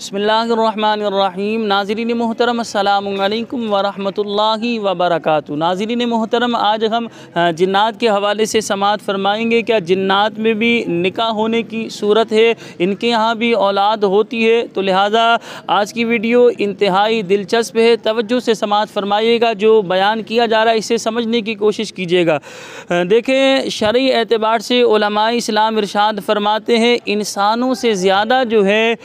बिस्मिल्लाहिर्रहमानिर्रहीम। नाज़रीन मोहतरम अस्सलामु अलैकुम वरहमतुल्लाहि वबरकातुहू। नाज़रीन मोहतरम, आज हम जिन्नात के हवाले से समाअत फरमाएंगे। क्या जिन्नात में भी निकाह होने की सूरत है, इनके यहाँ भी औलाद होती है? तो लिहाजा आज की वीडियो इंतहाई दिलचस्प है, तवज्जो से समाअत फरमाइएगा। जो बयान किया जा रहा है इसे समझने की कोशिश कीजिएगा। देखें, शरई एतबार से उलमाए इस्लाम इरशाद फरमाते हैं इंसानों से ज़्यादा जो है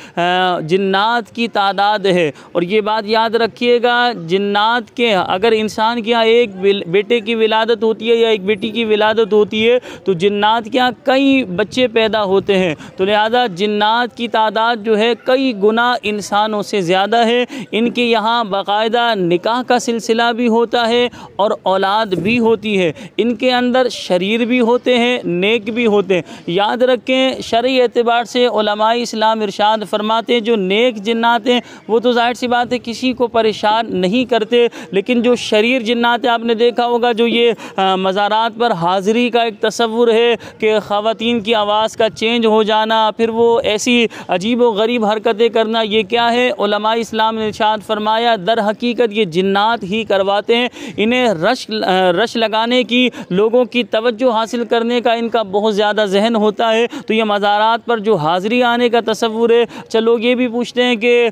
जिन्नात की तादाद है। और ये बात याद रखिएगा, जिन्नात के अगर इंसान के यहाँ एक बेटे की विलादत होती है या एक बेटी की विलादत होती है तो जिन्नात के यहाँ कई बच्चे पैदा होते हैं। तो लिहाजा जिन्नात की तादाद जो है कई गुना इंसानों से ज़्यादा है। इनके यहाँ बाकायदा निकाह का सिलसिला भी होता है और औलाद भी होती है। इनके अंदर शरीर भी होते हैं, नेक भी होते हैं। याद रखें, शरई एतबार से उलमाए इस्लाम इरशाद फरमाते हैं जो नेक जिन्नात हैं वो तो जाहिर सी बात है किसी को परेशान नहीं करते, लेकिन जो शरीर जिन्नात है आपने देखा होगा, जो ये मज़ारात पर हाज़िरी का एक तसव्वुर है कि ख़वातीन की आवाज़ का चेंज हो जाना, फिर वो ऐसी अजीब व गरीब हरकतें करना, ये क्या है? उलमाए इस्लाम ने इरशाद फरमाया दर हकीकत ये जिन्नात ही करवाते हैं। इन्हें रश लगाने की, लोगों की तवज्जो हासिल करने का इनका बहुत ज़्यादा जहन होता है। तो ये मज़ारात पर जो हाज़िरी आने का तसव्वुर है, चलो ये भी पूछते हैं कि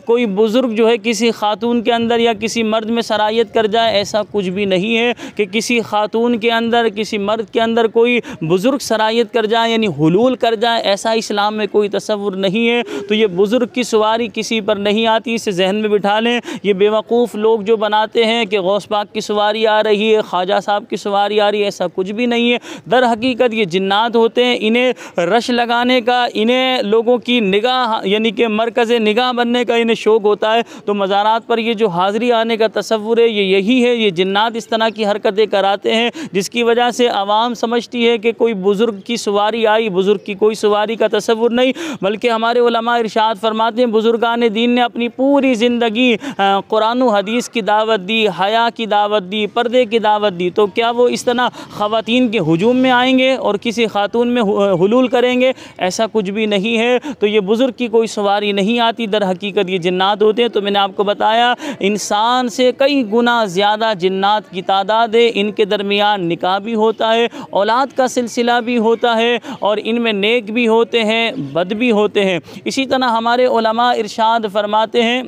कोई बुज़ुर्ग जो है किसी खातून के अंदर या किसी मर्द में सरायत कर जाए, ऐसा कुछ भी नहीं है कि किसी खातून के अंदर, किसी मर्द के अंदर कोई बुज़ुर्ग सरायत कर जाए यानी हुलूल कर जाए, ऐसा इस्लाम में कोई तसव्वुर नहीं है। तो ये बुज़ुर्ग की सवारी किसी पर नहीं आती, इसे जहन में बिठा लें। ये बेवकूफ़ लोग जो बनाते हैं कि गौस पाक की सवारी आ रही है, ख्वाजा साहब की सवारी आ रही है, ऐसा कुछ भी नहीं है। दर हकीकत ये जिन्नात होते हैं। इन्हें रश लगाने का, इन्हें लोगों की निगाह यानी कि मरकज़ निगाह बनने का इन्हें शौक़ होता है। तो मज़ारात पर ये जो हाज़िरी आने का तसव्वुर है ये यही है। ये जिन्नात इस तरह की हरकतें कराते हैं जिसकी वजह से आवाम समझती है कि कोई बुज़ुर्ग की सवारी आई, बुज़ुर्ग की कोई सवारी का तसव्वुर नहीं, बल्कि हमारे उलमा इरशाद फरमाते हैं बुज़ुर्गान दीन ने अपनी पूरी ज़िंदगी कुरान व हदीस की दावत दी, हया की दावत दी, पर्दे की दावत दी। तो क्या वो इस तरह ख़वातीन के हुजूम में आएंगे और किसी खातून में हुलूल करेंगे? ऐसा कुछ भी नहीं है। तो ये बुज़ुर्ग की कोई सवारी नहीं आती, दर हकीकत ये जिन्नात होते हैं। तो मैंने आपको बताया इंसान से कई गुना ज़्यादा जिन्नात की तादाद है। इनके दरमियान निकाह भी होता है, औलाद का सिलसिला भी होता है और इनमें नेक भी होते हैं, बद भी होते हैं। इसी तरह हमारे उलमा इरशाद फरमाते हैं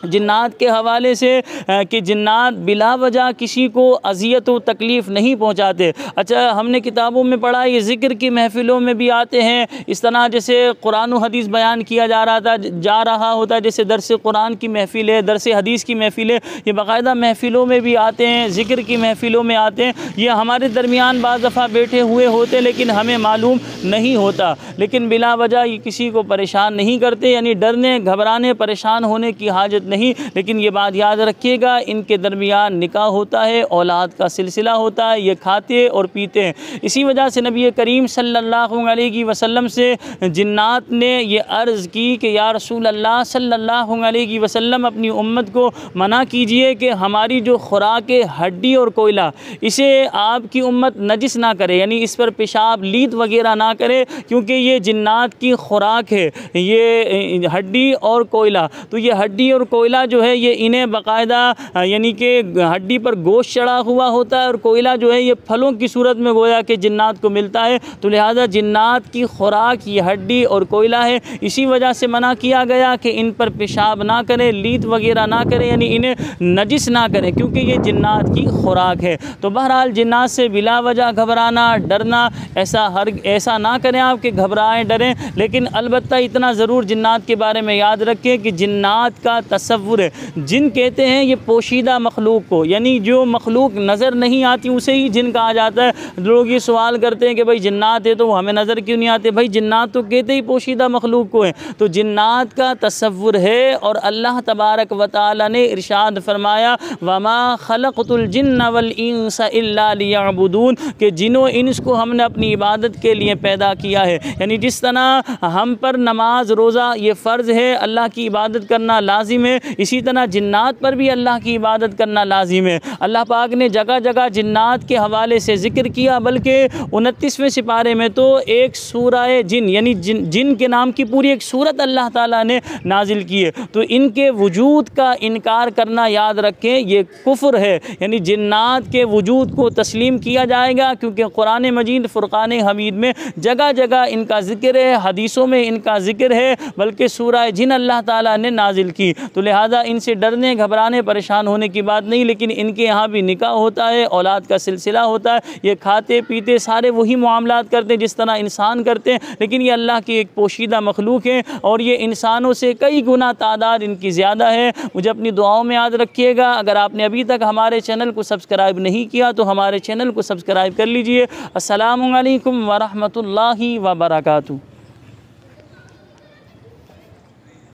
जिन्नात के हवाले से कि जिन्नात बिला वजह किसी को अज़ियत व तकलीफ़ नहीं पहुँचाते। अच्छा, हमने किताबों में पढ़ा ये ज़िक्र की महफ़िलों में भी आते हैं। इस तरह जैसे कुरान व हदीस बयान किया जा रहा होता है, जैसे दरस कुरान की महफ़िल है, दरस हदीस की महफ़िल है, ये बाकायदा महफ़िलों में भी आते हैं, ज़िक्र की महफ़िलों में आते हैं। ये हमारे दरमियान बाज़ दफ़ा बैठे हुए होते हैं लेकिन हमें मालूम नहीं होता, लेकिन बिला वजह ये किसी को परेशान नहीं करते, यानी डरने, घबराने, परेशान होने की हाजत नहीं। लेकिन ये बात याद रखिएगा, इनके दरमियान निकाह होता है, औलाद का सिलसिला होता है, ये खाते और पीते हैं। इसी वजह से नबी करीम सल्लल्लाहु अलैहि वसल्लम से जिन्नात ने ये अर्ज़ की कि या रसूल अल्लाह सल्लल्लाहु अलैहि वसल्लम, अपनी उम्मत को मना कीजिए कि हमारी जो खुराक है हड्डी और कोयला, इसे आपकी उम्मत नजिस ना करे, यानी इस पर पेशाब लीद वगैरह ना करे, क्योंकि ये जिन्नात की खुराक है, ये हड्डी और कोयला। तो ये हड्डी और कोयला जो है ये इन्हें बाकायदा यानी कि हड्डी पर गोश्त चढ़ा हुआ होता है और कोयला जो है ये फलों की सूरत में गोया कि जिन्नात को मिलता है। तो लिहाजा जिन्नात की खुराक ये हड्डी और कोयला है। इसी वजह से मना किया गया कि इन पर पेशाब ना करें, लीद वगैरह ना करें, यानी इन्हें नजिस ना करें, क्योंकि ये जिन्नात की खुराक है। तो बहरहाल जिन्नात से बिला वजह घबराना, डरना, ऐसा ना करें आप कि घबराएं, डरें। लेकिन अलबत्ता इतना ज़रूर जिन्नात के बारे में याद रखें कि जिन्नात का तसव्वुर है, जिन कहते हैं ये पोशीदा मखलूक को, यानी जो मखलूक नज़र नहीं आती उसे ही जिन कहा जाता है। लोग ये सवाल करते हैं कि भाई जिन्नात है तो हमें नज़र क्यों नहीं आते? भाई जिन्नात तो कहते ही पोशीदा मखलूक को है। तो जिन्नात का तसव्वुर है और अल्लाह तबारक व तआला ने इरशाद फरमाया वमा खलक़तुल जिन्न वल इंसा इल्ला लियअबुदून, कि जिनो इंस को हमने अपनी इबादत के लिए पैदा किया है। यानी जिस तरह हम पर नमाज रोज़ा ये फ़र्ज़ है, अल्लाह की इबादत करना लाजिम है, इसी तरह जिन्नात पर भी अल्लाह की इबादत करना लाजिम है। अल्लाह पाक ने जगह जगह जिन्नात के हवाले से ज़िक्र किया, बल्कि 29वें सिपारे में तो एक सूरह जिन यानी जिन के नाम की पूरी एक सूरत अल्लाह ताला ने नाजिल की है। तो इनके वजूद का इनकार करना याद रखें ये कुफ्र है, यानी जिन्नात के वजूद को तस्लीम किया जाएगा, क्योंकि कुरान मजीद फ़ुरक़ान हमीद में जगह जगह इनका ज़िक्र है, हदीसों में इनका ज़िक्र है, बल्कि सूरह जिन अल्लाह ताला ने नाजिल की। तो लिहाजा इनसे डरने घबराने परेशान होने की बात नहीं, लेकिन इनके यहाँ भी निकाह होता है, औलाद का सिलसिला होता है, ये खाते पीते सारे वही मामलात करते हैं जिस तरह इंसान करते हैं, लेकिन ये अल्लाह की एक पोशीदा मखलूक है और ये इंसानों से कई गुना तादाद इनकी ज़्यादा है। मुझे अपनी दुआओं में याद रखिएगा। अगर आपने अभी तक हमारे चैनल को सब्सक्राइब नहीं किया तो हमारे चैनल को सब्सक्राइब कर लीजिए। अस्सलामु अलैकुम व रहमतुल्लाहि व बरकातुहू।